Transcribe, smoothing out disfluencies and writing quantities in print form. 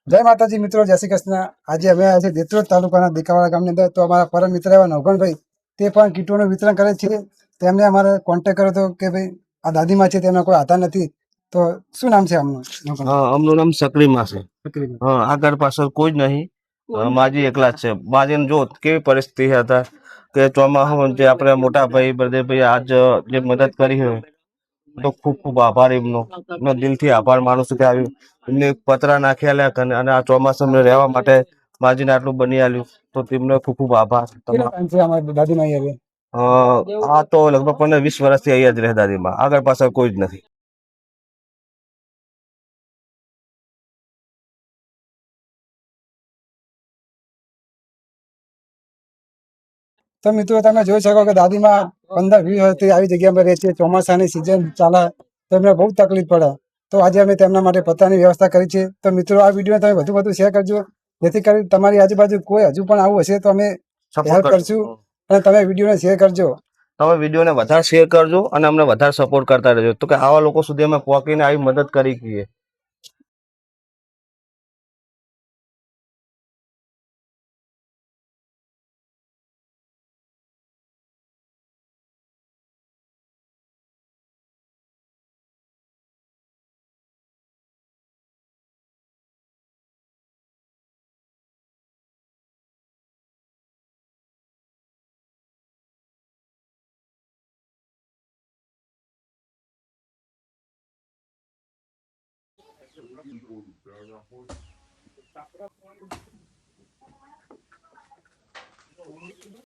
જય માતાજી મિત્રો, જય શ્રી કૃષ્ણ। આજે અમે આવ્યા છે દેત્રોડ તાલુકાના દેકાવાડા ગામની અંદર। તો અમારા પરમ મિત્ર એવા નવગણભાઈ તે પણ કીટોનું વિતરણ કરે છે। તેમને અમારે કોન્ટેક્ટ કર્યો હતો કે ભાઈ આ દાદીમાં છે, તેના કોઈ આધાર નથી, તો શું નામ છે આમનું? હા, અમનું નામ સકરીમાં છે। હા, આગળ પાછળ કોઈ જ નહીં, માજી એકલા જ છે। માજીને જો કેવી પરિસ્થિતિ હતા કે ચોમાસું જે આપણે મોટા ભાઈ બળદેવભાઈ આજ જે મદદ કરી હોય તો ખૂબ ખૂબ આભાર એમનો। એમનો દિલથી આભાર માનું છું કે આવી એમને પતરા નાખ્યા અને આ ચોમાસામાં રહેવા માટે માજીને આટલું બની આલ્યું, તો તેમનો ખૂબ ખૂબ આભાર। કેટલો ટાઈમ છે અમારી દાદીમાં અહીંયા? આ તો લગભગ 15-20 વર્ષથી અહીંયા જ રહે દાદીમાં, આગળ પાછળ કોઈ જ નથી। તો મિત્રો તમે જોઈ શકો કે દાદીમાં 15-20 વર્ષથી આવી જગ્યામાં રહે છે। ચોમાસાની સિઝન ચાલે તો એમને બહુ તકલીફ પડે, તો આજે અમે તેમના માટે પત્તાની વ્યવસ્થા કરી છે। તો મિત્રો આ વિડીયો તમે વધુ શેર કરજો, જેથી કરી તમારી આજુબાજુ કોઈ હજુ પણ આવું હશે તો અમે હેલ્પ કરશું, અને તમે વિડીયોને શેર કરજો। તમે વિડીયોને વધારે શેર કરજો અને અમને વધારે સપોર્ટ કરતા રહેજો, તો કે આવા લોકો સુધી અમે પહોંચીને આવી મદદ કરી શકીએ।